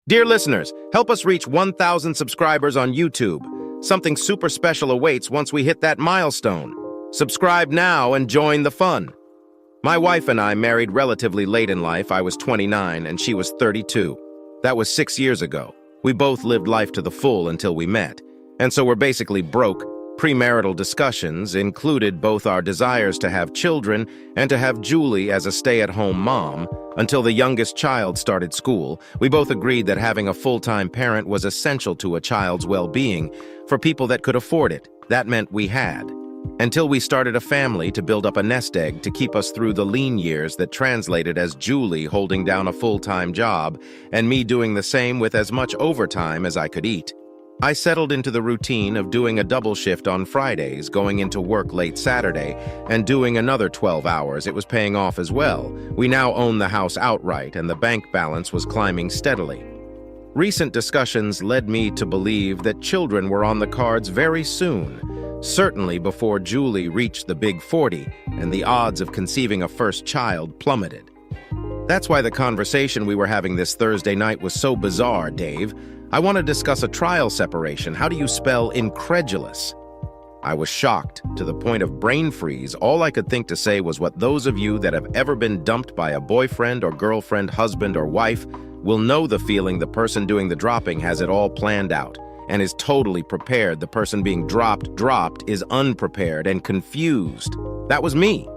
Dear listeners, help us reach 1,000 subscribers on YouTube. Something super special awaits once we hit that milestone. Subscribe now and join the fun. My wife and I married relatively late in life. I was 29 and she was 32. That was 6 years ago. We both lived life to the full until we met. And so we're basically broke. Premarital discussions included both our desires to have children and to have Julie as a stay-at-home mom. Until the youngest child started school, we both agreed that having a full-time parent was essential to a child's well-being. For people that could afford it, that meant we had. Until we started a family to build up a nest egg to keep us through the lean years that translated as Julie holding down a full-time job and me doing the same with as much overtime as I could eat. I settled into the routine of doing a double shift on Fridays, going into work late Saturday, and doing another 12 hours. It was paying off as well. We now own the house outright, and the bank balance was climbing steadily. Recent discussions led me to believe that children were on the cards very soon, certainly before Julie reached the big 40, and the odds of conceiving a first child plummeted. That's why the conversation we were having this Thursday night was so bizarre, Dave. I want to discuss a trial separation. How do you spell incredulous? I was shocked to the point of brain freeze. All I could think to say was what those of you that have ever been dumped by a boyfriend or girlfriend, husband or wife will know the feeling the person doing the dropping has it all planned out and is totally prepared. The person being dropped is unprepared and confused. That was me.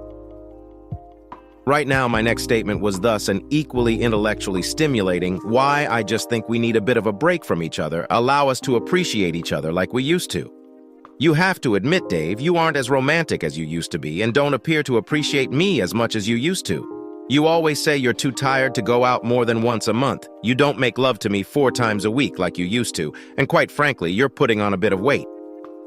Right now, my next statement was thus an equally intellectually stimulating. Why I just think we need a bit of a break from each other, allow us to appreciate each other like we used to. You have to admit, Dave, you aren't as romantic as you used to be and don't appear to appreciate me as much as you used to. You always say you're too tired to go out more than once a month. You don't make love to me 4 times a week like you used to, and quite frankly, you're putting on a bit of weight.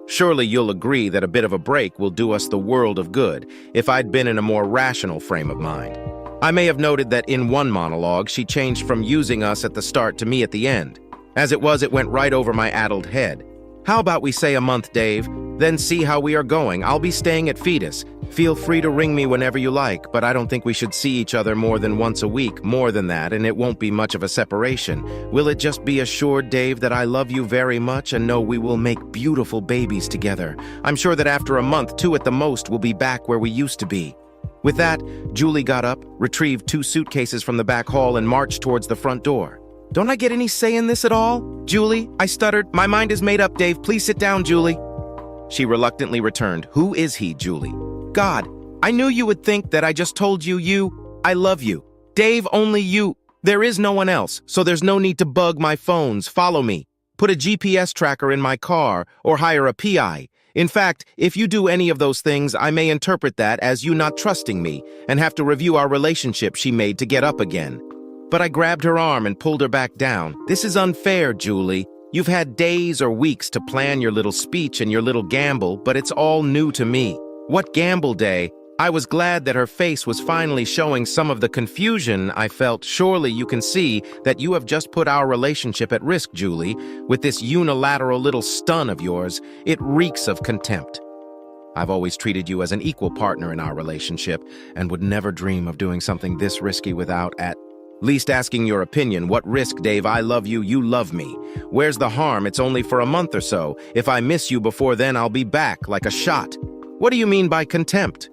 Surely you'll agree that a bit of a break will do us the world of good if I'd been in a more rational frame of mind. I may have noted that in one monologue, she changed from using us at the start to me at the end. As it was, it went right over my addled head. How about we say a month, Dave, then see how we are going. I'll be staying at Fetus. Feel free to ring me whenever you like, but I don't think we should see each other more than once a week, more than that, and it won't be much of a separation. Will it just be assured, Dave, that I love you very much and know we will make beautiful babies together? I'm sure that after a month, 2 at the most, we'll be back where we used to be. With that, Julie got up, retrieved 2 suitcases from the back hall, and marched towards the front door. Don't I get any say in this at all? Julie, I stuttered. My mind is made up, Dave. Please sit down, Julie. She reluctantly returned. Who is he, Julie? God, I knew you would think that I just told you, I love you. Dave, only you. There is no one else, so there's no need to bug my phones. Follow me. Put a GPS tracker in my car or hire a PI. In fact, if you do any of those things, I may interpret that as you not trusting me and have to review our relationship, she made to get up again. But I grabbed her arm and pulled her back down. This is unfair, Julie. You've had days or weeks to plan your little speech and your little gamble, but it's all new to me. What gamble day? I was glad that her face was finally showing some of the confusion I felt. Surely you can see that you have just put our relationship at risk, Julie, with this unilateral little stun of yours. It reeks of contempt. I've always treated you as an equal partner in our relationship and would never dream of doing something this risky without at least asking your opinion. What risk, Dave? I love you, you love me. Where's the harm? It's only for a month or so. If I miss you before then, I'll be back like a shot. What do you mean by contempt?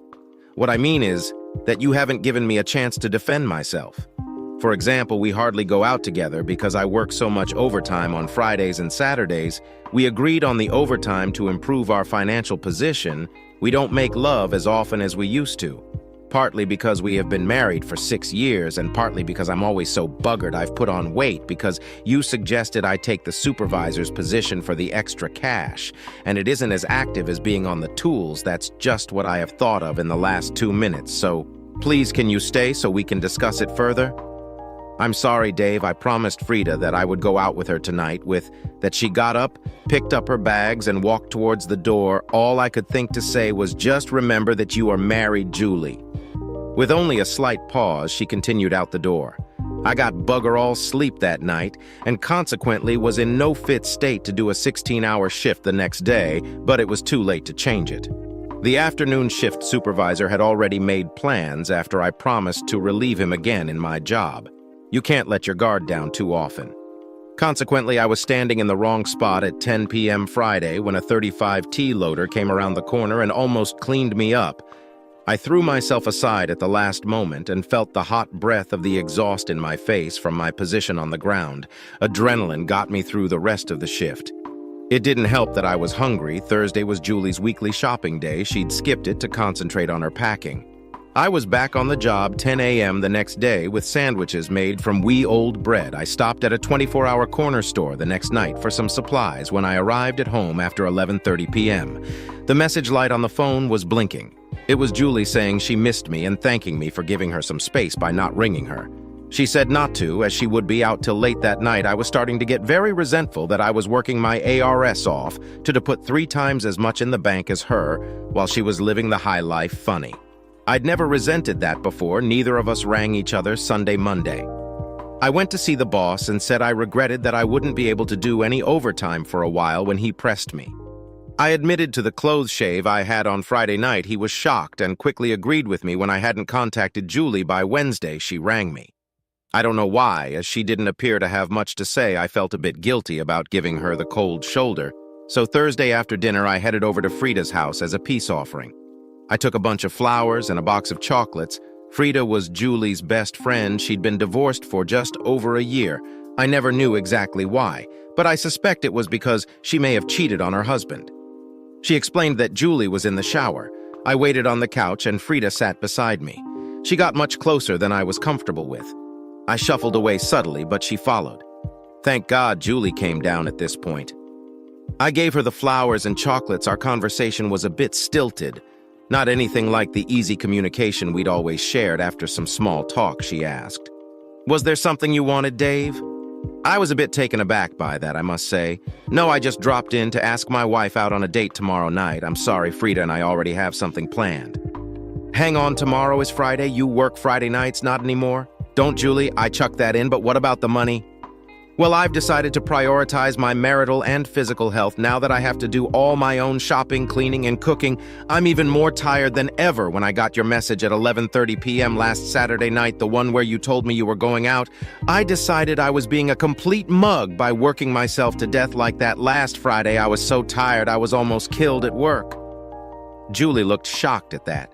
What I mean is that you haven't given me a chance to defend myself. For example, we hardly go out together because I work so much overtime on Fridays and Saturdays. We agreed on the overtime to improve our financial position. We don't make love as often as we used to. Partly because we have been married for 6 years, and partly because I'm always so buggered I've put on weight because you suggested I take the supervisor's position for the extra cash, and it isn't as active as being on the tools. That's just what I have thought of in the last 2 minutes, so please can you stay so we can discuss it further? I'm sorry, Dave. I promised Frida that I would go out with her tonight. With that, she got up, picked up her bags, and walked towards the door. All I could think to say was, just remember that you are married, Julie. With only a slight pause, she continued out the door. I got bugger all sleep that night, and consequently was in no fit state to do a 16-hour shift the next day, but it was too late to change it. The afternoon shift supervisor had already made plans after I promised to relieve him again in my job. You can't let your guard down too often. Consequently, I was standing in the wrong spot at 10 p.m. Friday when a 35T loader came around the corner and almost cleaned me up. I threw myself aside at the last moment and felt the hot breath of the exhaust in my face from my position on the ground. Adrenaline got me through the rest of the shift. It didn't help that I was hungry. Thursday was Julie's weekly shopping day. She'd skipped it to concentrate on her packing. I was back on the job 10 a.m. the next day with sandwiches made from wee old bread. I stopped at a 24-hour corner store the next night for some supplies when I arrived at home after 11:30 p.m. The message light on the phone was blinking. It was Julie saying she missed me and thanking me for giving her some space by not ringing her. She said not to, as she would be out till late that night. I was starting to get very resentful that I was working my ARS off to put 3 times as much in the bank as her while she was living the high life funny. I'd never resented that before. Neither of us rang each other Sunday, Monday. I went to see the boss and said I regretted that I wouldn't be able to do any overtime for a while when he pressed me. I admitted to the clothes shave I had on Friday night. He was shocked and quickly agreed with me. When I hadn't contacted Julie by Wednesday, she rang me. I don't know why, as she didn't appear to have much to say. I felt a bit guilty about giving her the cold shoulder. So Thursday after dinner, I headed over to Frida's house as a peace offering. I took a bunch of flowers and a box of chocolates. Frida was Julie's best friend. She'd been divorced for just over a year. I never knew exactly why, but I suspect it was because she may have cheated on her husband. She explained that Julie was in the shower. I waited on the couch and Frida sat beside me. She got much closer than I was comfortable with. I shuffled away subtly, but she followed. Thank God Julie came down at this point. I gave her the flowers and chocolates. Our conversation was a bit stilted. Not anything like the easy communication we'd always shared. After some small talk, she asked, "Was there something you wanted, Dave?" I was a bit taken aback by that, I must say. No, I just dropped in to ask my wife out on a date tomorrow night. I'm sorry, Frida and I already have something planned. Hang on, tomorrow is Friday. You work Friday nights, not anymore? Don't, Julie. I chucked that in, but what about the money? Well, I've decided to prioritize my marital and physical health now that I have to do all my own shopping, cleaning, and cooking. I'm even more tired than ever. When I got your message at 11:30 p.m. last Saturday night, the one where you told me you were going out, I decided I was being a complete mug by working myself to death like that last Friday. I was so tired I was almost killed at work. Julie looked shocked at that.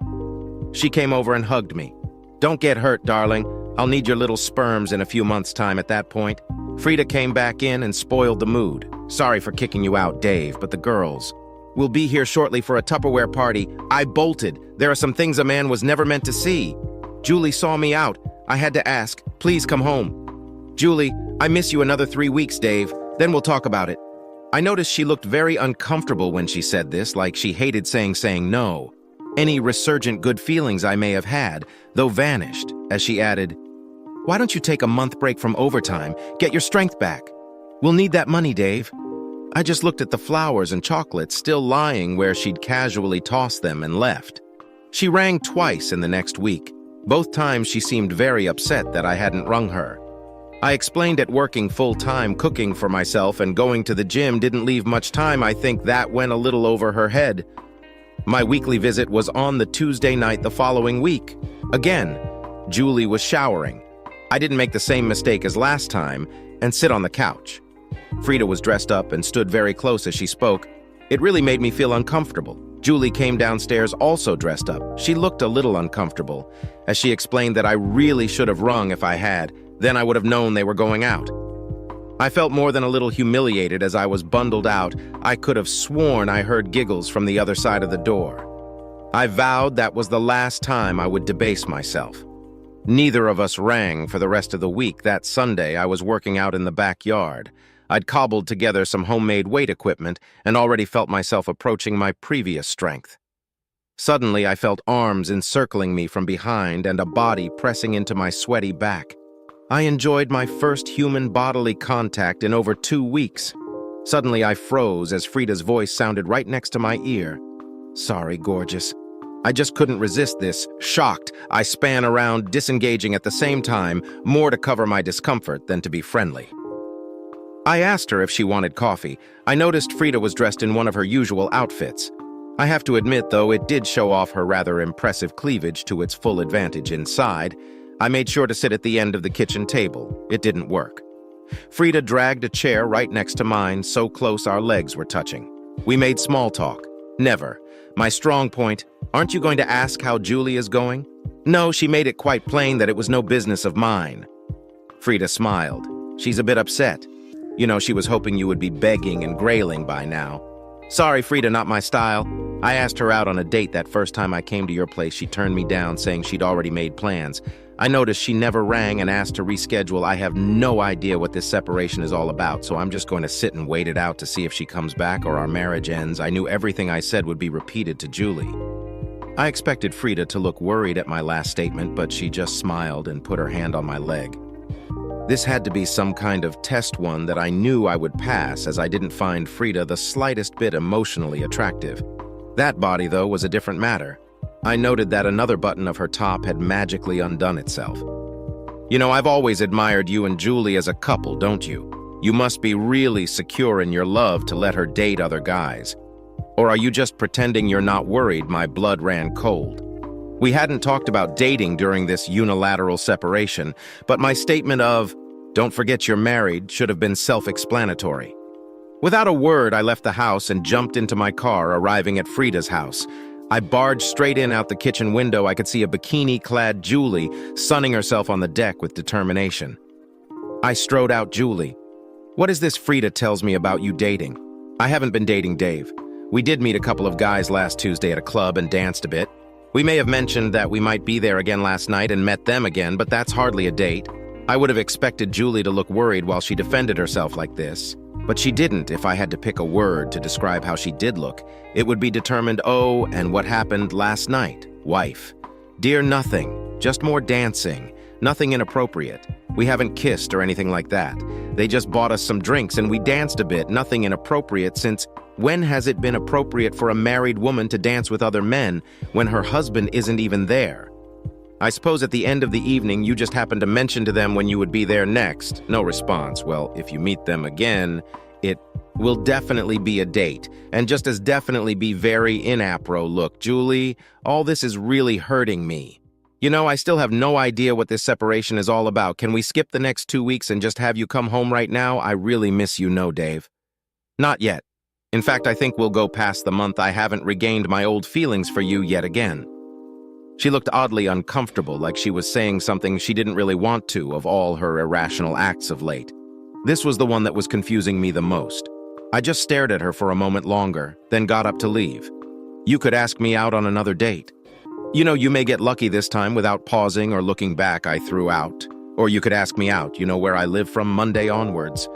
She came over and hugged me. Don't get hurt, darling. I'll need your little sperms in a few months' time at that point. Frida came back in and spoiled the mood. Sorry for kicking you out, Dave, but the girls will be here shortly for a Tupperware party. I bolted. There are some things a man was never meant to see. Julie saw me out. I had to ask, please come home. Julie, I miss you another 3 weeks, Dave. Then we'll talk about it. I noticed she looked very uncomfortable when she said this, like she hated saying no. Any resurgent good feelings I may have had, though, vanished, as she added, "Why don't you take a month break from overtime, get your strength back? We'll need that money, Dave." I just looked at the flowers and chocolates still lying where she'd casually tossed them and left. She rang twice in the next week. Both times she seemed very upset that I hadn't rung her. I explained that working full-time, cooking for myself, and going to the gym didn't leave much time. I think that went a little over her head. My weekly visit was on the Tuesday night the following week. Again, Julie was showering. I didn't make the same mistake as last time and sit on the couch. Frida was dressed up and stood very close as she spoke. It really made me feel uncomfortable. Julie came downstairs also dressed up. She looked a little uncomfortable as she explained that I really should have rung if I had. Then I would have known they were going out. I felt more than a little humiliated as I was bundled out. I could have sworn I heard giggles from the other side of the door. I vowed that was the last time I would debase myself. Neither of us rang for the rest of the week. That Sunday, I was working out in the backyard. I'd cobbled together some homemade weight equipment and already felt myself approaching my previous strength. Suddenly, I felt arms encircling me from behind and a body pressing into my sweaty back. I enjoyed my first human bodily contact in over 2 weeks. Suddenly, I froze as Frida's voice sounded right next to my ear. "Sorry, gorgeous." I just couldn't resist this. Shocked, I span around, disengaging at the same time, more to cover my discomfort than to be friendly. I asked her if she wanted coffee. I noticed Frida was dressed in one of her usual outfits. I have to admit, though, it did show off her rather impressive cleavage to its full advantage inside. I made sure to sit at the end of the kitchen table. It didn't work. Frida dragged a chair right next to mine, so close our legs were touching. We made small talk. Never. My strong point, aren't you going to ask how Julie is going? No, she made it quite plain that it was no business of mine. Frida smiled. She's a bit upset. You know, she was hoping you would be begging and grailing by now. Sorry, Frida, not my style. I asked her out on a date that first time I came to your place. She turned me down, saying she'd already made plans. I noticed she never rang and asked to reschedule. I have no idea what this separation is all about, so I'm just going to sit and wait it out to see if she comes back or our marriage ends. I knew everything I said would be repeated to Julie. I expected Frida to look worried at my last statement, but she just smiled and put her hand on my leg. This had to be some kind of test one that I knew I would pass, as I didn't find Frida the slightest bit emotionally attractive. That body, though, was a different matter. I noted that another button of her top had magically undone itself. You know, I've always admired you and Julie as a couple, don't you? You must be really secure in your love to let her date other guys. Or are you just pretending you're not worried my blood ran cold? We hadn't talked about dating during this unilateral separation, but my statement of, "Don't forget you're married," should have been self-explanatory. Without a word, I left the house and jumped into my car, arriving at Frida's house. I barged straight in out the kitchen window. I could see a bikini-clad Julie sunning herself on the deck with determination. I strode out. Julie, what is this Frida tells me about you dating? I haven't been dating Dave. We did meet a couple of guys last Tuesday at a club and danced a bit. We may have mentioned that we might be there again last night and met them again, but that's hardly a date. I would have expected Julie to look worried while she defended herself like this. But she didn't. If I had to pick a word to describe how she did look, it would be determined, oh, and what happened last night, wife. Dear, nothing, just more dancing, nothing inappropriate. We haven't kissed or anything like that. They just bought us some drinks and we danced a bit, nothing inappropriate, since when has it been appropriate for a married woman to dance with other men when her husband isn't even there? I suppose at the end of the evening you just happened to mention to them when you would be there next. No response. Well, if you meet them again, it will definitely be a date, and just as definitely be very inapro. Look, Julie, all this is really hurting me. You know, I still have no idea what this separation is all about. Can we skip the next 2 weeks and just have you come home right now? I really miss you, no, Dave. Not yet. In fact, I think we'll go past the month I haven't regained my old feelings for you yet again. She looked oddly uncomfortable, like she was saying something she didn't really want to of all her irrational acts of late. This was the one that was confusing me the most. I just stared at her for a moment longer, then got up to leave. You could ask me out on another date. You know, you may get lucky this time without pausing or looking back, I threw out. Or you could ask me out, you know where I live from Monday onwards.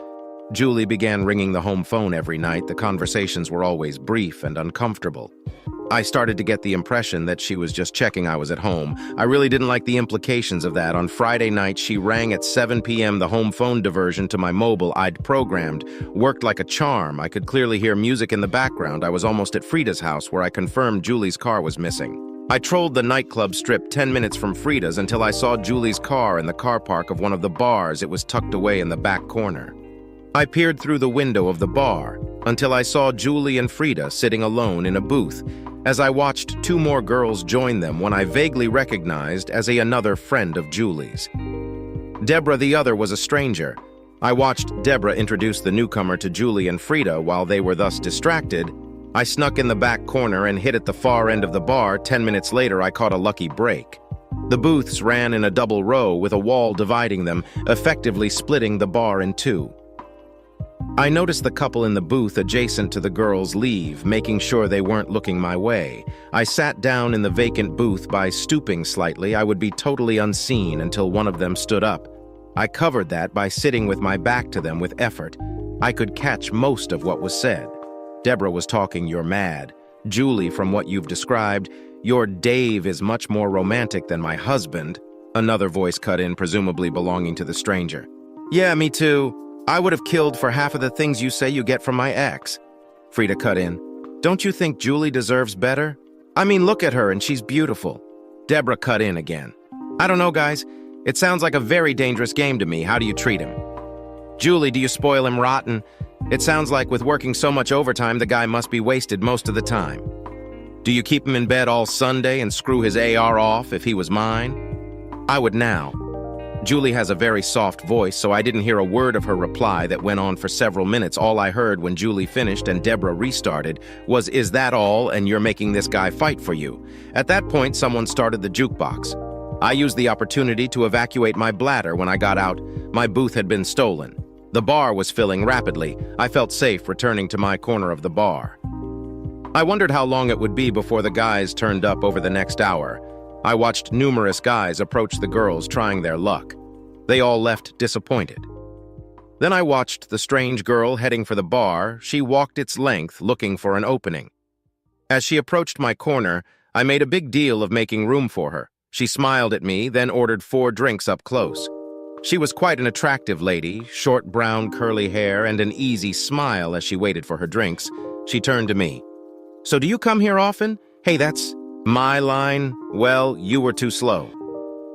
Julie began ringing the home phone every night. The conversations were always brief and uncomfortable. I started to get the impression that she was just checking I was at home. I really didn't like the implications of that. On Friday night, she rang at 7 p.m. The home phone diversion to my mobile I'd programmed worked like a charm. I could clearly hear music in the background. I was almost at Frida's house, where I confirmed Julie's car was missing. I trolled the nightclub strip 10 minutes from Frida's until I saw Julie's car in the car park of one of the bars. It was tucked away in the back corner. I peered through the window of the bar until I saw Julie and Frida sitting alone in a booth. As I watched 2 more girls join them, one I vaguely recognized as another friend of Julie's. Deborah, the other, was a stranger. I watched Deborah introduce the newcomer to Julie and Frida. While they were thus distracted, I snuck in the back corner and hid at the far end of the bar. 10 minutes later, I caught a lucky break. The booths ran in a double row with a wall dividing them, effectively splitting the bar in 2. I noticed the couple in the booth adjacent to the girls leave, making sure they weren't looking my way. I sat down in the vacant booth. By stooping slightly, I would be totally unseen until one of them stood up. I covered that by sitting with my back to them with effort. I could catch most of what was said. Deborah was talking, "You're mad. Julie, from what you've described, your Dave is much more romantic than my husband." Another voice cut in, presumably belonging to the stranger. "Yeah, me too. I would have killed for half of the things you say you get from my ex." Frida cut in. "Don't you think Julie deserves better? I mean, look at her and she's beautiful." Deborah cut in again. "I don't know, guys. It sounds like a very dangerous game to me. How do you treat him?" "Julie, do you spoil him rotten? It sounds like with working so much overtime, the guy must be wasted most of the time." "Do you keep him in bed all Sunday and screw his AR off if he was mine?" I would now. Julie has a very soft voice, so I didn't hear a word of her reply that went on for several minutes. All I heard when Julie finished and Deborah restarted was, "Is that all, and you're making this guy fight for you?" At that point, someone started the jukebox. I used the opportunity to evacuate my bladder. When I got out, my booth had been stolen. The bar was filling rapidly. I felt safe returning to my corner of the bar. I wondered how long it would be before the guys turned up over the next hour. I watched numerous guys approach the girls trying their luck. They all left disappointed. Then I watched the strange girl heading for the bar. She walked its length looking for an opening. As she approached my corner, I made a big deal of making room for her. She smiled at me, then ordered 4 drinks up close. She was quite an attractive lady, short brown curly hair and an easy smile as she waited for her drinks. She turned to me. "So do you come here often?" "Hey, that's my line." "Well, you were too slow."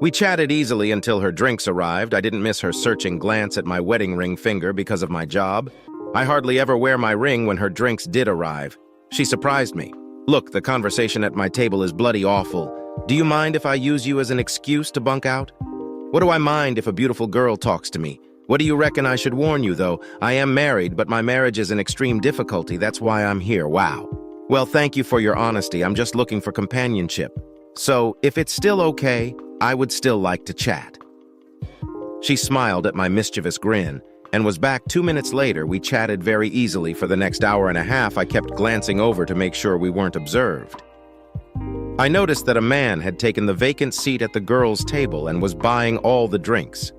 We chatted easily until her drinks arrived. I didn't miss her searching glance at my wedding ring finger because of my job. I hardly ever wear my ring when her drinks did arrive. She surprised me. "Look, the conversation at my table is bloody awful. Do you mind if I use you as an excuse to bunk out?" "What do I mind if a beautiful girl talks to me? What do you reckon I should warn you, though? I am married, but my marriage is in extreme difficulty. That's why I'm here." "Wow. Well, thank you for your honesty. I'm just looking for companionship. So, if it's still okay, I would still like to chat." She smiled at my mischievous grin and was back 2 minutes later. We chatted very easily for the next hour and a half. I kept glancing over to make sure we weren't observed. I noticed that a man had taken the vacant seat at the girls' table and was buying all the drinks.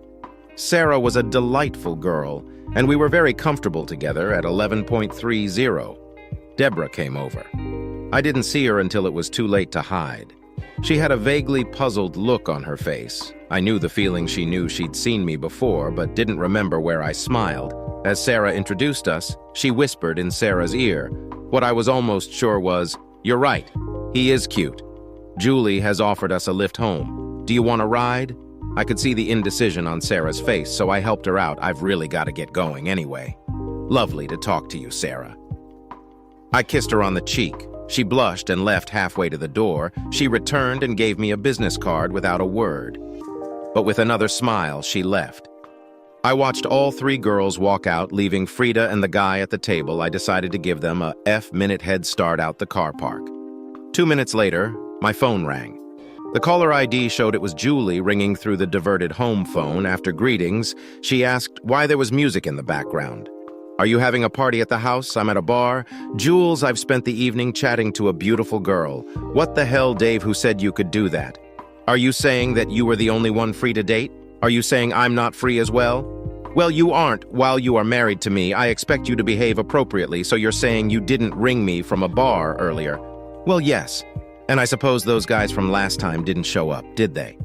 Sarah was a delightful girl, and we were very comfortable together at 11.30. Deborah came over. I didn't see her until it was too late to hide. She had a vaguely puzzled look on her face. I knew the feeling. She knew she'd seen me before, but didn't remember where I smiled. As Sarah introduced us, she whispered in Sarah's ear. What I was almost sure was, "You're right. He is cute. Julie has offered us a lift home. Do you want a ride?" I could see the indecision on Sarah's face, so I helped her out. I've really got to get going anyway. "Lovely to talk to you, Sarah." I kissed her on the cheek. She blushed and left halfway to the door. She returned and gave me a business card without a word. But with another smile, she left. I watched all 3 girls walk out, leaving Frida and the guy at the table. I decided to give them a F-minute head start out the car park. 2 minutes later, my phone rang. The caller ID showed it was Julie ringing through the diverted home phone. After greetings, she asked why there was music in the background. "Are you having a party at the house? I'm at a bar." "Jules, I've spent the evening chatting to a beautiful girl." "What the hell, Dave, who said you could do that?" "Are you saying that you were the only one free to date? Are you saying I'm not free as well?" "Well, you aren't while you are married to me. I expect you to behave appropriately, so you're saying you didn't ring me from a bar earlier?" "Well, yes. And I suppose those guys from last time didn't show up, did they?"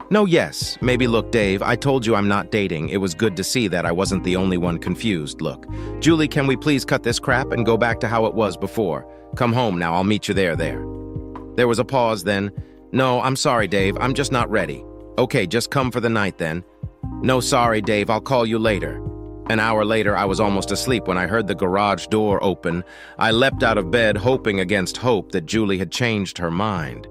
"No, yes. Maybe. Look, Dave, I told you I'm not dating. It was good to see that I wasn't the only one confused. Look, Julie, can we please cut this crap and go back to how it was before? Come home now. I'll meet you there. There was a pause, then. "No, I'm sorry, Dave. I'm just not ready." "Okay, just come for the night then." "No, sorry, Dave. I'll call you later." An hour later, I was almost asleep when I heard the garage door open. I leapt out of bed, hoping against hope that Julie had changed her mind.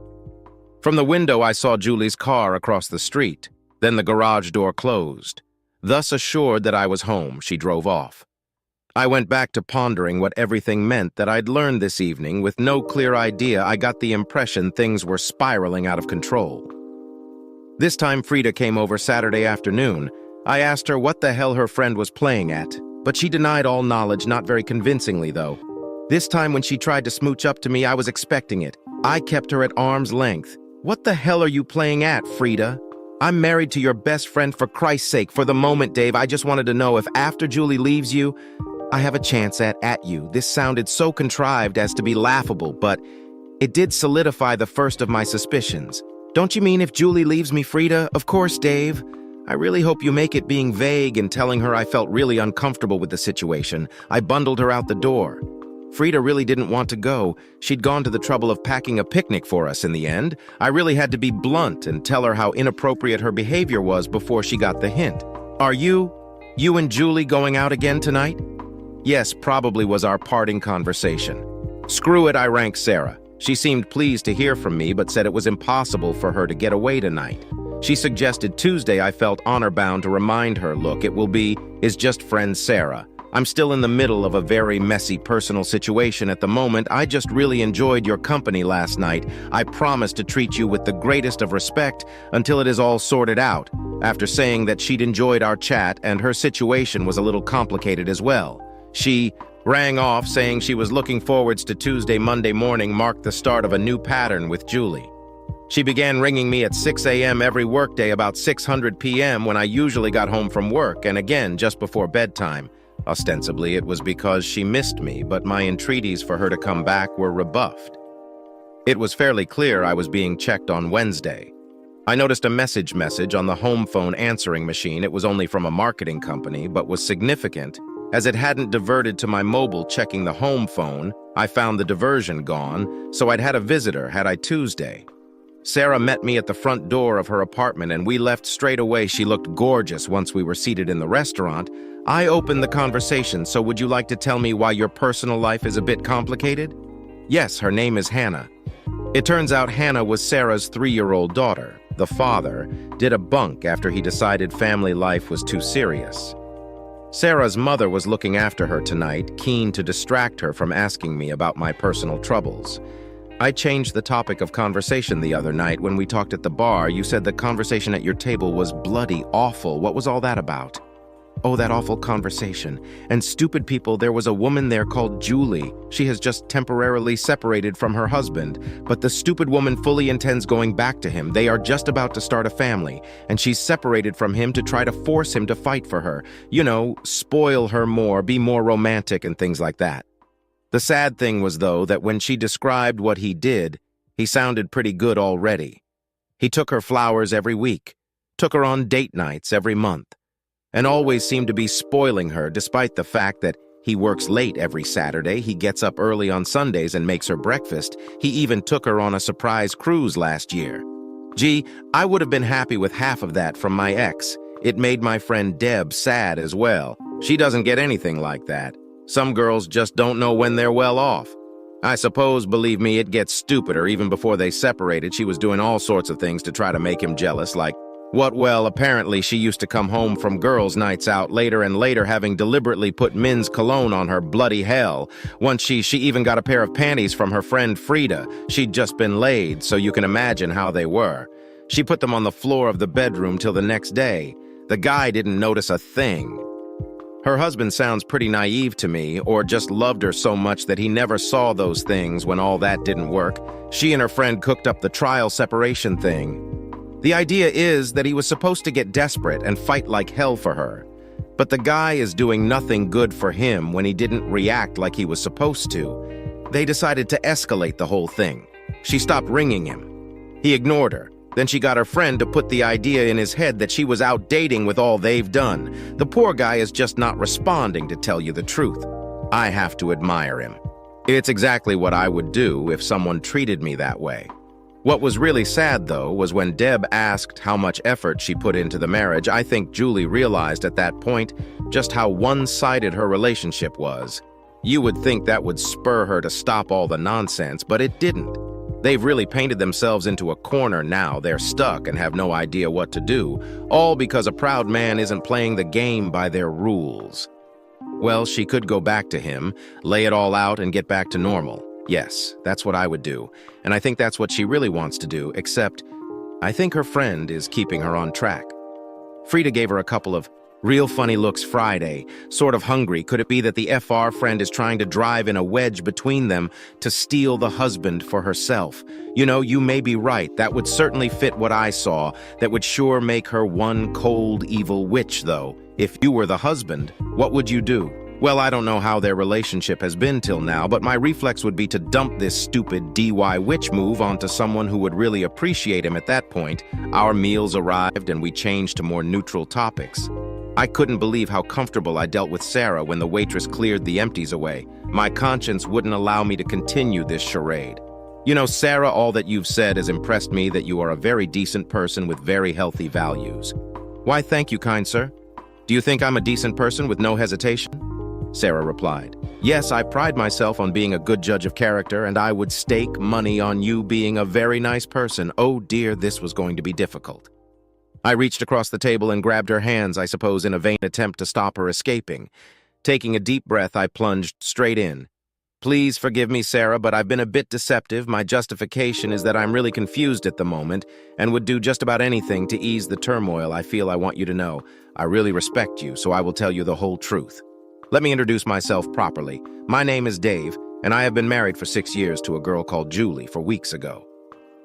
From the window, I saw Julie's car across the street. Then the garage door closed. Thus assured that I was home, she drove off. I went back to pondering what everything meant that I'd learned this evening. With no clear idea, I got the impression things were spiraling out of control. This time, Frida came over Saturday afternoon. I asked her what the hell her friend was playing at, but she denied all knowledge, not very convincingly, though. This time when she tried to smooch up to me, I was expecting it. I kept her at arm's length. "What the hell are you playing at, Frida?" "I'm married to your best friend, for Christ's sake." "For the moment, Dave, I just wanted to know if after Julie leaves you, I have a chance at you." This sounded so contrived as to be laughable, but it did solidify the first of my suspicions. "Don't you mean if Julie leaves me, Frida?" "Of course, Dave. I really hope you make it." Being vague and telling her I felt really uncomfortable with the situation, I bundled her out the door. Frida really didn't want to go. She'd gone to the trouble of packing a picnic for us in the end. I really had to be blunt and tell her how inappropriate her behavior was before she got the hint. "Are you and Julie going out again tonight?" "Yes, probably," was our parting conversation. "Screw it," I ranked Sarah. She seemed pleased to hear from me, but said it was impossible for her to get away tonight. She suggested Tuesday. I felt honor-bound to remind her, look, it will be, is just friend Sarah. I'm still in the middle of a very messy personal situation at the moment. I just really enjoyed your company last night. I promise to treat you with the greatest of respect until it is all sorted out, after saying that she'd enjoyed our chat and her situation was a little complicated as well. She rang off saying she was looking forwards to Tuesday. Monday morning marked the start of a new pattern with Julie. She began ringing me at 6 a.m. every workday, about 600 p.m. when I usually got home from work, and again just before bedtime. Ostensibly, it was because she missed me, but my entreaties for her to come back were rebuffed. It was fairly clear I was being checked on Wednesday. I noticed a message on the home phone answering machine. It was only from a marketing company, but was significant, as it hadn't diverted to my mobile. Checking the home phone, I found the diversion gone, so I'd had a visitor, had I Tuesday. Sarah met me at the front door of her apartment and we left straight away. She looked gorgeous once we were seated in the restaurant. I opened the conversation, so would you like to tell me why your personal life is a bit complicated? Yes, her name is Hannah. It turns out Hannah was Sarah's 3-year-old daughter. The father did a bunk after he decided family life was too serious. Sarah's mother was looking after her tonight, keen to distract her from asking me about my personal troubles. I changed the topic of conversation the other night when we talked at the bar. You said the conversation at your table was bloody awful. What was all that about? Oh, that awful conversation. And stupid people, there was a woman there called Julie. She has just temporarily separated from her husband, but the stupid woman fully intends going back to him. They are just about to start a family, and she's separated from him to try to force him to fight for her. You know, spoil her more, be more romantic and things like that. The sad thing was, though, that when she described what he did, he sounded pretty good already. He took her flowers every week, took her on date nights every month, and always seemed to be spoiling her despite the fact that he works late every Saturday, he gets up early on Sundays and makes her breakfast. He even took her on a surprise cruise last year. Gee, I would have been happy with half of that from my ex. It made my friend Deb sad as well. She doesn't get anything like that. Some girls just don't know when they're well off. I suppose, believe me, it gets stupider. Even before they separated, she was doing all sorts of things to try to make him jealous, like what? Well, apparently she used to come home from girls' nights out later and later, having deliberately put men's cologne on her. Bloody hell. Once she even got a pair of panties from her friend Frida. She'd just been laid, so you can imagine how they were. She put them on the floor of the bedroom till the next day. The guy didn't notice a thing. Her husband sounds pretty naive to me, or just loved her so much that he never saw those things when all that didn't work. She and her friend cooked up the trial separation thing. The idea is that he was supposed to get desperate and fight like hell for her. But the guy is doing nothing good for him when he didn't react like he was supposed to. They decided to escalate the whole thing. She stopped ringing him. He ignored her. Then she got her friend to put the idea in his head that she was out dating with all they've done. The poor guy is just not responding, to tell you the truth. I have to admire him. It's exactly what I would do if someone treated me that way. What was really sad, though, was when Deb asked how much effort she put into the marriage. I think Julie realized at that point just how one-sided her relationship was. You would think that would spur her to stop all the nonsense, but it didn't. They've really painted themselves into a corner now. They're stuck and have no idea what to do, all because a proud man isn't playing the game by their rules. Well, she could go back to him, lay it all out, and get back to normal. Yes, that's what I would do, and I think that's what she really wants to do, except I think her friend is keeping her on track. Frida gave her a couple of real funny looks Friday, sort of hungry. Could it be that the FR friend is trying to drive in a wedge between them to steal the husband for herself? You know, you may be right. That would certainly fit what I saw. That would sure make her one cold, evil witch, though. If you were the husband, what would you do? Well, I don't know how their relationship has been till now, but my reflex would be to dump this stupid DY witch move onto someone who would really appreciate him at that point. Our meals arrived and we changed to more neutral topics. I couldn't believe how comfortable I dealt with Sarah when the waitress cleared the empties away. My conscience wouldn't allow me to continue this charade. You know, Sarah, all that you've said has impressed me, that you are a very decent person with very healthy values. Why, thank you, kind sir. Do you think I'm a decent person with no hesitation? Sarah replied, yes, I pride myself on being a good judge of character, and I would stake money on you being a very nice person. Oh dear, this was going to be difficult. I reached across the table and grabbed her hands, I suppose in a vain attempt to stop her escaping. Taking a deep breath, I plunged straight in. Please forgive me, Sarah, but I've been a bit deceptive. My justification is that I'm really confused at the moment and would do just about anything to ease the turmoil I feel. I want you to know I really respect you, so I will tell you the whole truth. Let me introduce myself properly. My name is Dave, and I have been married for 6 years to a girl called Julie weeks ago.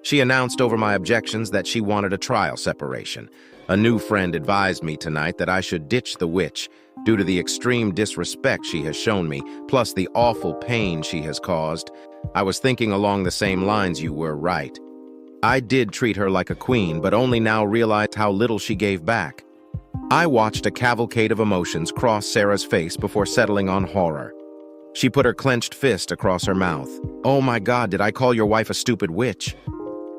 She announced over my objections that she wanted a trial separation. A new friend advised me tonight that I should ditch the witch due to the extreme disrespect she has shown me, plus the awful pain she has caused. I was thinking along the same lines. You were right. I did treat her like a queen, but only now realized how little she gave back. I watched a cavalcade of emotions cross Sarah's face before settling on horror. She put her clenched fist across her mouth. Oh my God, did I call your wife a stupid witch?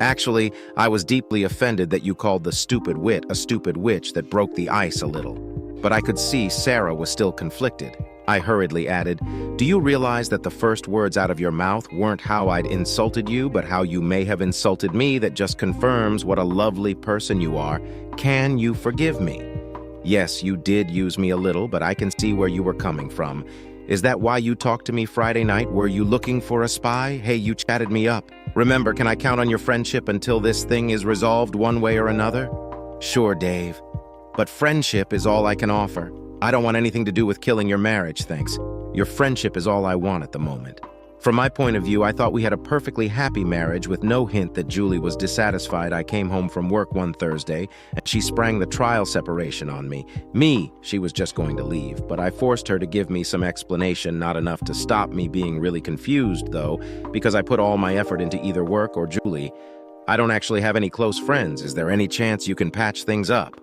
Actually, I was deeply offended that you called the stupid wit a stupid witch. That broke the ice a little. But I could see Sarah was still conflicted. I hurriedly added, do you realize that the first words out of your mouth weren't how I'd insulted you, but how you may have insulted me? That just confirms what a lovely person you are. Can you forgive me? Yes, you did use me a little, but I can see where you were coming from. Is that why you talked to me Friday night? Were you looking for a spy? Hey, you chatted me up. Remember, can I count on your friendship until this thing is resolved one way or another? Sure, Dave. But friendship is all I can offer. I don't want anything to do with killing your marriage, thanks. Your friendship is all I want at the moment. From my point of view, I thought we had a perfectly happy marriage with no hint that Julie was dissatisfied. I came home from work one Thursday, and she sprang the trial separation on me. She was just going to leave, but I forced her to give me some explanation, not enough to stop me being really confused, though, because I put all my effort into either work or Julie. I don't actually have any close friends. Is there any chance you can patch things up?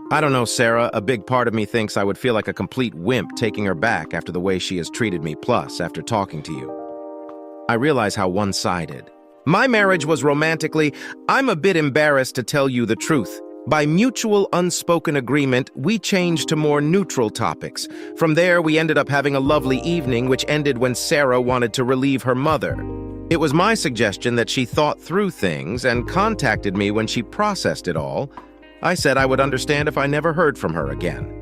I don't know, Sarah. A big part of me thinks I would feel like a complete wimp taking her back after the way she has treated me, plus after talking to you. I realize how one-sided. My marriage was romantically. I'm a bit embarrassed to tell you the truth. By mutual unspoken agreement, we changed to more neutral topics. From there, we ended up having a lovely evening, which ended when Sarah wanted to relieve her mother. It was my suggestion that she thought through things and contacted me when she processed it all. I said I would understand if I never heard from her again.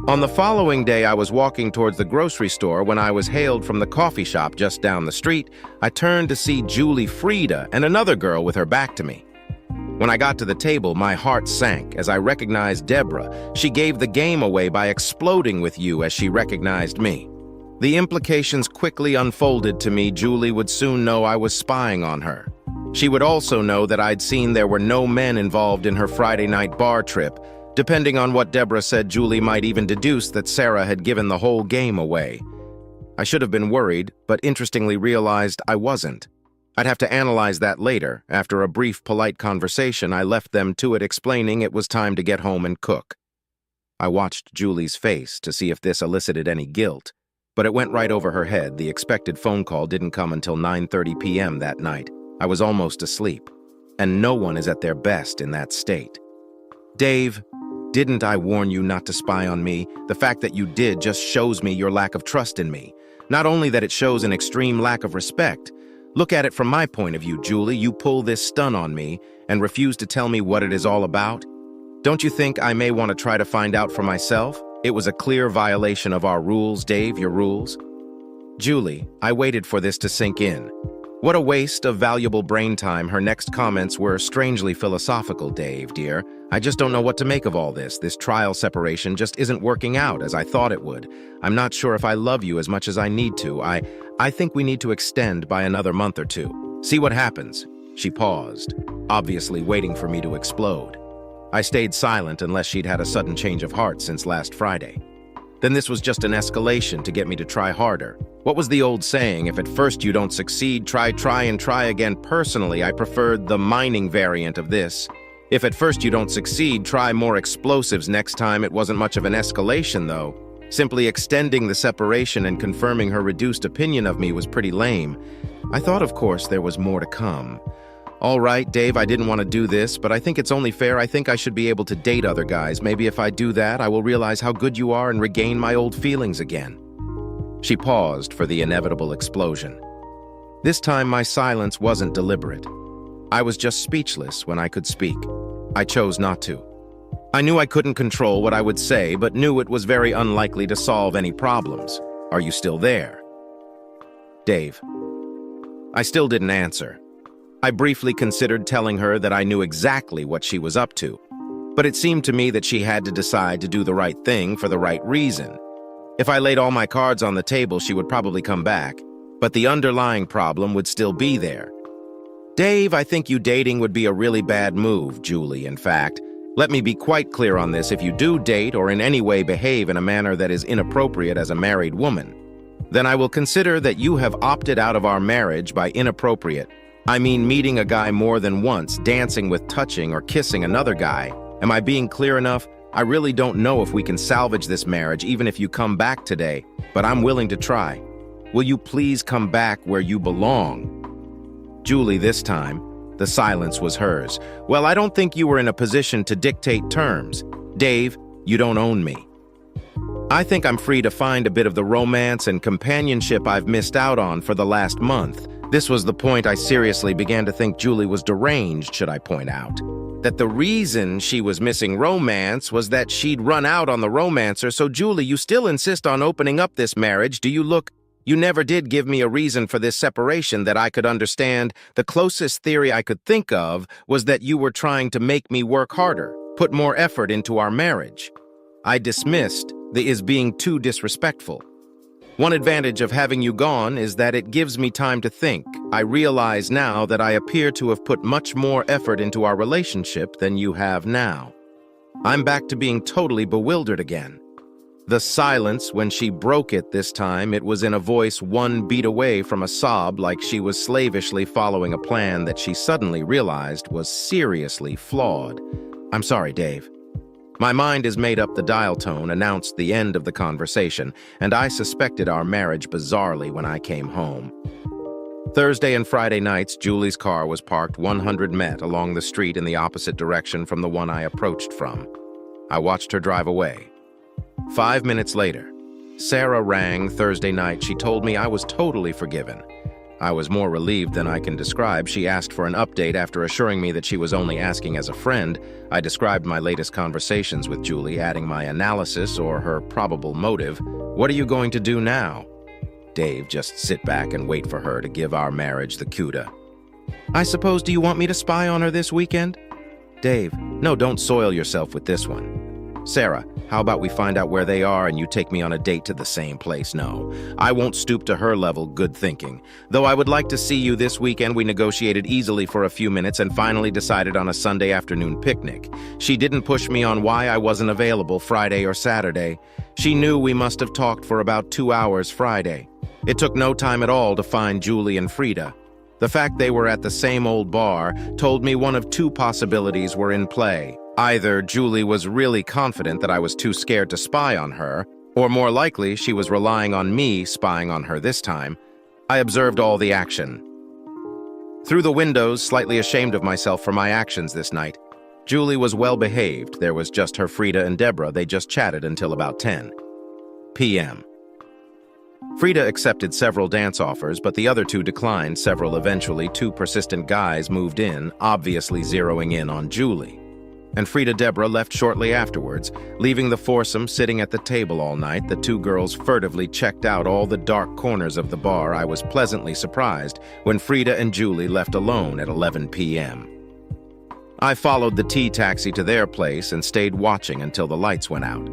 On the following day, I was walking towards the grocery store when I was hailed from the coffee shop just down the street. I turned to see Julie Frieda and another girl with her back to me. When I got to the table, my heart sank as I recognized Deborah. She gave the game away by exploding with you as she recognized me. The implications quickly unfolded to me. Julie would soon know I was spying on her. She would also know that I'd seen there were no men involved in her Friday night bar trip. Depending on what Deborah said, Julie might even deduce that Sarah had given the whole game away. I should have been worried, but interestingly realized I wasn't. I'd have to analyze that later. After a brief, polite conversation, I left them to it, explaining it was time to get home and cook. I watched Julie's face to see if this elicited any guilt, but it went right over her head. The expected phone call didn't come until 9:30 p.m. that night. I was almost asleep, and no one is at their best in that state. Dave, didn't I warn you not to spy on me? The fact that you did just shows me your lack of trust in me. Not only that, it shows an extreme lack of respect. Look at it from my point of view, Julie. You pull this stunt on me and refuse to tell me what it is all about. Don't you think I may want to try to find out for myself? It was a clear violation of our rules, Dave, your rules. Julie, I waited for this to sink in. What a waste of valuable brain time. Her next comments were strangely philosophical. Dave, dear, I just don't know what to make of all this. This trial separation just isn't working out as I thought it would. I'm not sure if I love you as much as I need to. I think we need to extend by another month or two. See what happens. She paused, obviously waiting for me to explode. I stayed silent unless she'd had a sudden change of heart since last Friday. Then this was just an escalation to get me to try harder. What was the old saying? If at first you don't succeed, try and try again. Personally, I preferred the mining variant of this. If at first you don't succeed, try more explosives next time. It wasn't much of an escalation, though. Simply extending the separation and confirming her reduced opinion of me was pretty lame. I thought, of course, there was more to come. All right, Dave, I didn't want to do this, but I think it's only fair. I think I should be able to date other guys. Maybe if I do that, I will realize how good you are and regain my old feelings again. She paused for the inevitable explosion. This time, my silence wasn't deliberate. I was just speechless when I could speak. I chose not to. I knew I couldn't control what I would say, but knew it was very unlikely to solve any problems. Are you still there? Dave. I still didn't answer. I briefly considered telling her that I knew exactly what she was up to, but it seemed to me that she had to decide to do the right thing for the right reason. If I laid all my cards on the table, she would probably come back, but the underlying problem would still be there. Dave, I think you dating would be a really bad move, Julie, in fact. Let me be quite clear on this. If you do date or in any way behave in a manner that is inappropriate as a married woman, then I will consider that you have opted out of our marriage by inappropriate. I mean meeting a guy more than once, dancing with, touching, or kissing another guy. Am I being clear enough? I really don't know if we can salvage this marriage even if you come back today, but I'm willing to try. Will you please come back where you belong? Julie, this time, the silence was hers. Well, I don't think you were in a position to dictate terms. Dave, you don't own me. I think I'm free to find a bit of the romance and companionship I've missed out on for the last month. This was the point I seriously began to think Julie was deranged, should I point out. That the reason she was missing romance was that she'd run out on the romancer. So Julie, you still insist on opening up this marriage. You never did give me a reason for this separation that I could understand. The closest theory I could think of was that you were trying to make me work harder, put more effort into our marriage. I dismissed the is being too disrespectful. One advantage of having you gone is that it gives me time to think. I realize now that I appear to have put much more effort into our relationship than you have now. I'm back to being totally bewildered again. The silence, when she broke it this time, it was in a voice one beat away from a sob, like she was slavishly following a plan that she suddenly realized was seriously flawed. I'm sorry, Dave. My mind is made up. The dial tone announced the end of the conversation, and I suspected our marriage bizarrely when I came home. Thursday and Friday nights, Julie's car was parked 100 met along the street in the opposite direction from the one I approached from. I watched her drive away. 5 minutes later, Sarah rang Thursday night. She told me I was totally forgiven. I was more relieved than I can describe. She asked for an update after assuring me that she was only asking as a friend. I described my latest conversations with Julie, adding my analysis or her probable motive. What are you going to do now? Dave, just sit back and wait for her to give our marriage the kuda. I suppose, do you want me to spy on her this weekend? Dave, no, don't soil yourself with this one. Sarah, how about we find out where they are and you take me on a date to the same place? No, I won't stoop to her level. Good thinking. Though I would like to see you this weekend. We negotiated easily for a few minutes and finally decided on a Sunday afternoon picnic. She didn't push me on why I wasn't available Friday or Saturday. She knew we must have talked for about 2 hours Friday. It took no time at all to find Julie and Frida. The fact they were at the same old bar told me one of two possibilities were in play. Either Julie was really confident that I was too scared to spy on her, or more likely she was relying on me spying on her this time. I observed all the action. Through the windows, slightly ashamed of myself for my actions this night. Julie was well behaved. There was just her Frida and Deborah. They just chatted until about 10 p.m. Frida accepted several dance offers, but the other two declined several. Eventually, two persistent guys moved in, obviously zeroing in on Julie. And Deborah left shortly afterwards, leaving the foursome sitting at the table all night. The two girls furtively checked out all the dark corners of the bar. I was pleasantly surprised when Frida and Julie left alone at 11 p.m. I followed the tea taxi to their place and stayed watching until the lights went out.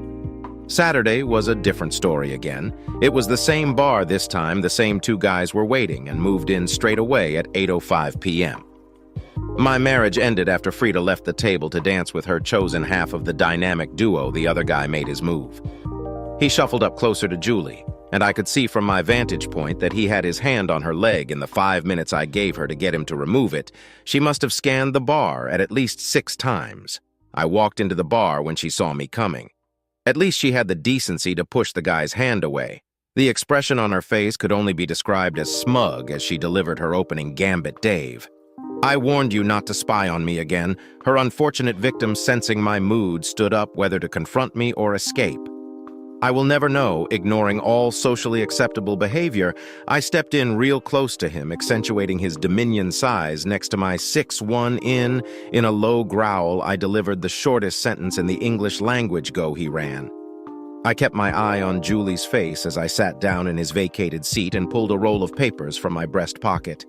Saturday was a different story again. It was the same bar this time. The same two guys were waiting and moved in straight away at 8:05 p.m. My marriage ended after Frida left the table to dance with her chosen half of the dynamic duo. The other guy made his move. He shuffled up closer to Julie, and I could see from my vantage point that he had his hand on her leg. In the 5 minutes I gave her to get him to remove it, she must have scanned the bar at least 6 times. I walked into the bar when she saw me coming. At least she had the decency to push the guy's hand away. The expression on her face could only be described as smug as she delivered her opening gambit. Dave, I warned you not to spy on me again. Her unfortunate victim, sensing my mood, stood up whether to confront me or escape. I will never know. Ignoring all socially acceptable behavior, I stepped in real close to him, accentuating his dominion size. Next to my 6'1" in a low growl, I delivered the shortest sentence in the English language. Go, he ran. I kept my eye on Julie's face as I sat down in his vacated seat and pulled a roll of papers from my breast pocket.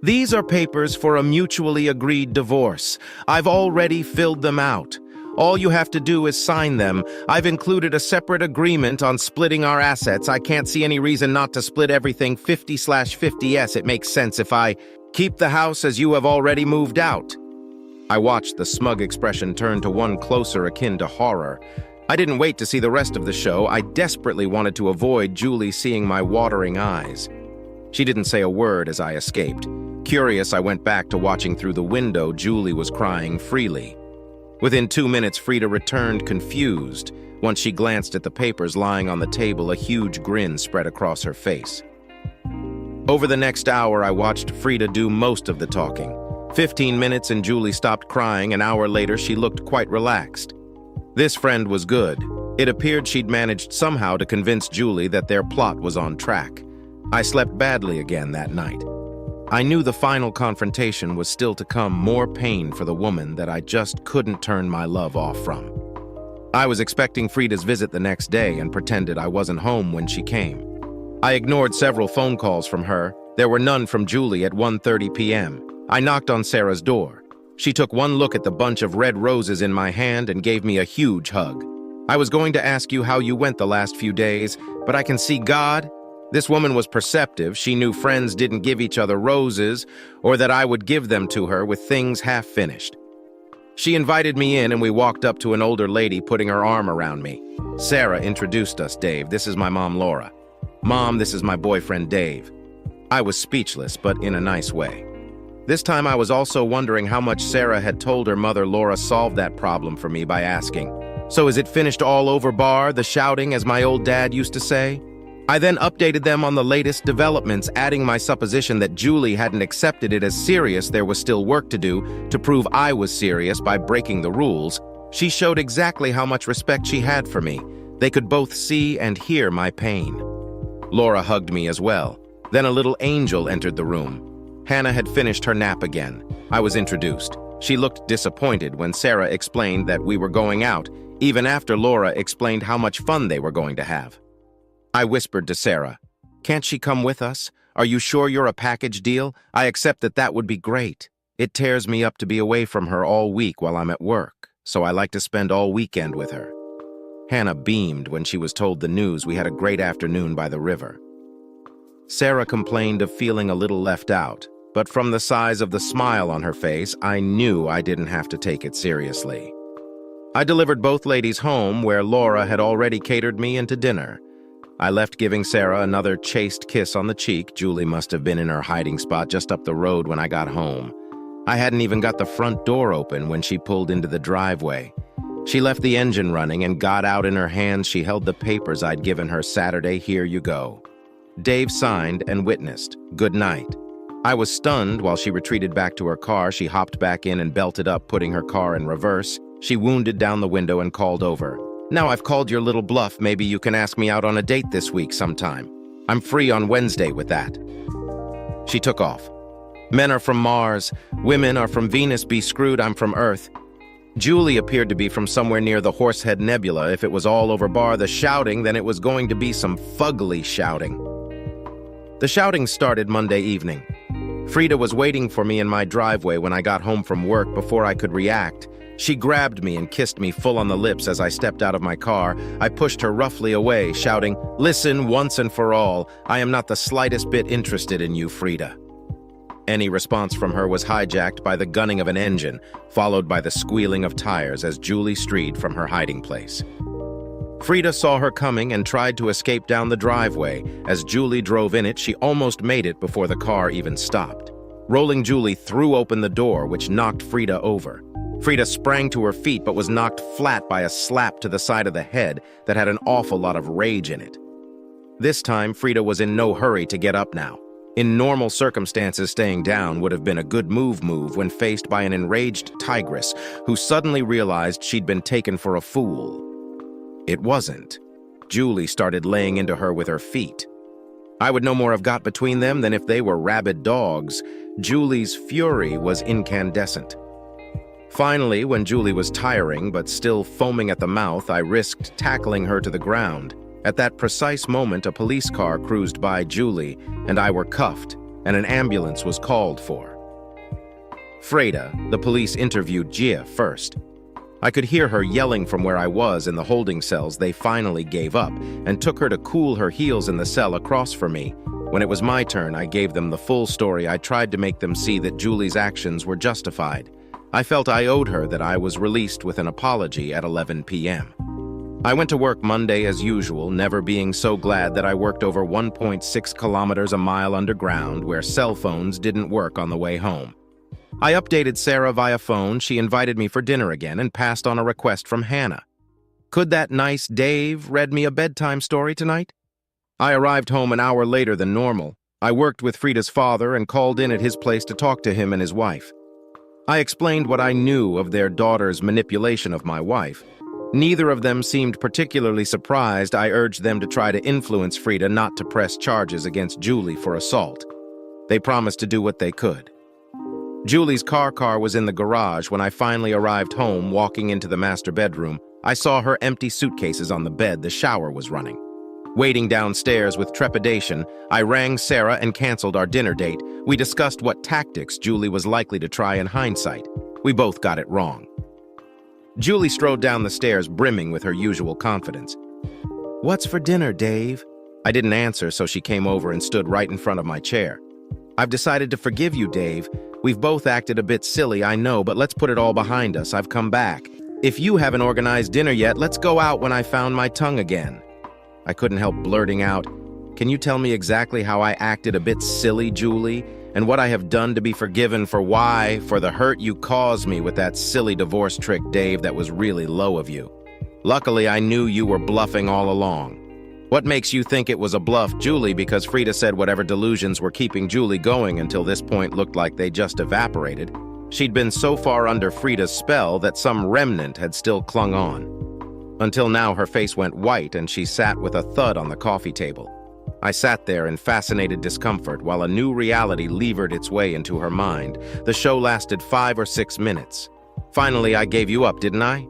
These are papers for a mutually agreed divorce. I've already filled them out. All you have to do is sign them. I've included a separate agreement on splitting our assets. I can't see any reason not to split everything 50/50. It makes sense if I keep the house as you have already moved out. I watched the smug expression turn to one closer akin to horror. I didn't wait to see the rest of the show. I desperately wanted to avoid Julie seeing my watering eyes. She didn't say a word as I escaped. Curious, I went back to watching through the window. Julie was crying freely. Within 2 minutes, Frida returned confused. Once she glanced at the papers lying on the table, a huge grin spread across her face. Over the next hour, I watched Frida do most of the talking. 15 minutes and Julie stopped crying. An hour later, she looked quite relaxed. This friend was good. It appeared she'd managed somehow to convince Julie that their plot was on track. I slept badly again that night. I knew the final confrontation was still to come, more pain for the woman that I just couldn't turn my love off from. I was expecting Frida's visit the next day and pretended I wasn't home when she came. I ignored several phone calls from her. There were none from Julie at 1:30 p.m. I knocked on Sarah's door. She took one look at the bunch of red roses in my hand and gave me a huge hug. I was going to ask you how you went the last few days, but I can see God. This woman was perceptive. She knew friends didn't give each other roses, or that I would give them to her with things half finished. She invited me in and we walked up to an older lady putting her arm around me. Sarah introduced us. Dave, this is my mom, Laura. Mom, this is my boyfriend, Dave. I was speechless, but in a nice way. This time I was also wondering how much Sarah had told her mother. Laura solved that problem for me by asking, "So is it finished all over, bar the shouting, as my old dad used to say?" I then updated them on the latest developments, adding my supposition that Julie hadn't accepted it as serious. There was still work to do to prove I was serious by breaking the rules. She showed exactly how much respect she had for me. They could both see and hear my pain. Laura hugged me as well. Then a little angel entered the room. Hannah had finished her nap again. I was introduced. She looked disappointed when Sarah explained that we were going out, even after Laura explained how much fun they were going to have. I whispered to Sarah, "Can't she come with us? Are you sure you're a package deal? I accept that would be great. It tears me up to be away from her all week while I'm at work, so I like to spend all weekend with her." Hannah beamed when she was told the news. We had a great afternoon by the river. Sarah complained of feeling a little left out, but from the size of the smile on her face, I knew I didn't have to take it seriously. I delivered both ladies home, where Laura had already catered me into dinner. I left giving Sarah another chaste kiss on the cheek. Julie must have been in her hiding spot just up the road when I got home. I hadn't even got the front door open when she pulled into the driveway. She left the engine running and got out. In her hands she held the papers I'd given her Saturday. "Here you go." Dave signed and witnessed. "Good night." I was stunned. While she retreated back to her car, she hopped back in and belted up, putting her car in reverse. She wounded down the window and called over. "Now I've called your little bluff. Maybe you can ask me out on a date this week sometime. I'm free on Wednesday with that." She took off. "Men are from Mars. Women are from Venus. Be screwed, I'm from Earth." Julie appeared to be from somewhere near the Horsehead Nebula. If it was all over bar the shouting, then it was going to be some fugly shouting. The shouting started Monday evening. Frida was waiting for me in my driveway when I got home from work. Before I could react, she grabbed me and kissed me full on the lips as I stepped out of my car. I pushed her roughly away, shouting, "Listen, once and for all, I am not the slightest bit interested in you, Frida." Any response from her was hijacked by the gunning of an engine, followed by the squealing of tires as Julie strayed from her hiding place. Frida saw her coming and tried to escape down the driveway. As Julie drove in it, she almost made it before the car even stopped. Rolling, Julie threw open the door, which knocked Frida over. Frida sprang to her feet but was knocked flat by a slap to the side of the head that had an awful lot of rage in it. This time, Frida was in no hurry to get up now. In normal circumstances, staying down would have been a good move when faced by an enraged tigress who suddenly realized she'd been taken for a fool. It wasn't. Julie started laying into her with her feet. I would no more have got between them than if they were rabid dogs. Julie's fury was incandescent. Finally, when Julie was tiring but still foaming at the mouth, I risked tackling her to the ground. At that precise moment, a police car cruised by Julie, and I were cuffed, and an ambulance was called for. Freda, the police interviewed Gia first. I could hear her yelling from where I was in the holding cells. They finally gave up and took her to cool her heels in the cell across from me. When it was my turn, I gave them the full story. I tried to make them see that Julie's actions were justified. I felt I owed her that. I was released with an apology at 11 p.m. I went to work Monday as usual, never being so glad that I worked over 1.6 kilometers a mile underground where cell phones didn't work on the way home. I updated Sarah via phone. She invited me for dinner again and passed on a request from Hannah. Could that nice Dave read me a bedtime story tonight? I arrived home an hour later than normal. I worked with Freda's father and called in at his place to talk to him and his wife. I explained what I knew of their daughter's manipulation of my wife. Neither of them seemed particularly surprised. I urged them to try to influence Freda not to press charges against Julie for assault. They promised to do what they could. Julie's car was in the garage. When I finally arrived home, walking into the master bedroom, I saw her empty suitcases on the bed. The shower was running. Waiting downstairs with trepidation, I rang Sarah and canceled our dinner date. We discussed what tactics Julie was likely to try in hindsight. We both got it wrong. Julie strode down the stairs, brimming with her usual confidence. "What's for dinner, Dave?" I didn't answer, so she came over and stood right in front of my chair. "I've decided to forgive you, Dave. We've both acted a bit silly, I know, but let's put it all behind us. I've come back. If you haven't organized dinner yet, let's go out when I found my tongue again." I couldn't help blurting out, "Can you tell me exactly how I acted a bit silly, Julie? And what I have done to be forgiven for why? For the hurt you caused me with that silly divorce trick, Dave, that was really low of you. Luckily, I knew you were bluffing all along." "What makes you think it was a bluff, Julie?" Because Freda said whatever delusions were keeping Julie going until this point looked like they just evaporated. She'd been so far under Freda's spell that some remnant had still clung on. Until now, her face went white and she sat with a thud on the coffee table. I sat there in fascinated discomfort while a new reality levered its way into her mind. The show lasted 5 or 6 minutes. Finally, I gave you up, didn't I?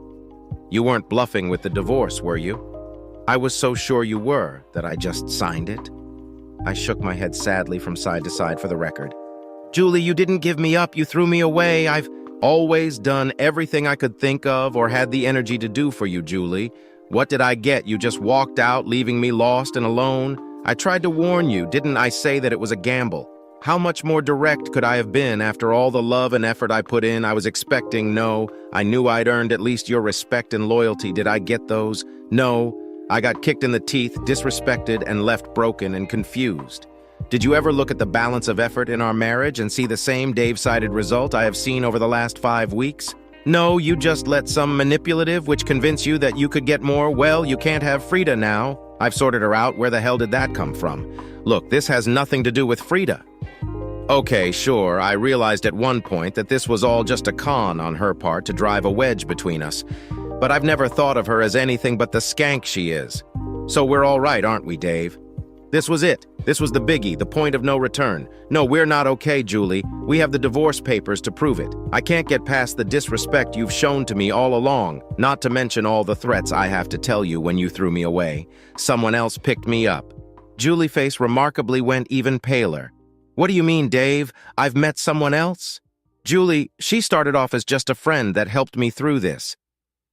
You weren't bluffing with the divorce, were you? I was so sure you were that I just signed it. I shook my head sadly from side to side for the record. "Julie, you didn't give me up. You threw me away. I've always done everything I could think of or had the energy to do for you, Julie. What did I get? You just walked out, leaving me lost and alone. I tried to warn you. Didn't I say that it was a gamble? How much more direct could I have been after all the love and effort I put in? I was expecting no. I knew I'd earned at least your respect and loyalty. Did I get those? No. I got kicked in the teeth, disrespected, and left broken and confused. Did you ever look at the balance of effort in our marriage and see the same Dave-sided result I have seen over the last 5 weeks? No, you just let some manipulative which convince you that you could get more. Well, you can't have Freda now. I've sorted her out. Where the hell did that come from? Look, this has nothing to do with Freda." Okay, sure, I realized at one point that this was all just a con on her part to drive a wedge between us. But I've never thought of her as anything but the skank she is. So we're all right, aren't we, Dave? This was it. This was the biggie, the point of no return. No, we're not okay, Julie. We have the divorce papers to prove it. I can't get past the disrespect you've shown to me all along, not to mention all the threats I have to tell you when you threw me away. Someone else picked me up. Julie's face remarkably went even paler. "What do you mean, Dave? I've met someone else?" "Julie, she started off as just a friend that helped me through this.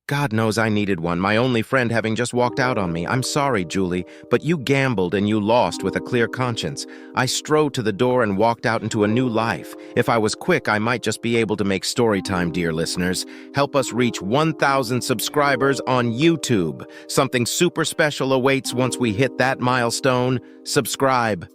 God knows I needed one, my only friend having just walked out on me. I'm sorry, Julie, but you gambled and you lost with a clear conscience. I strode to the door and walked out into a new life. If I was quick, I might just be able to make story time, dear listeners. Help us reach 1,000 subscribers on YouTube. Something super special awaits once we hit that milestone. Subscribe.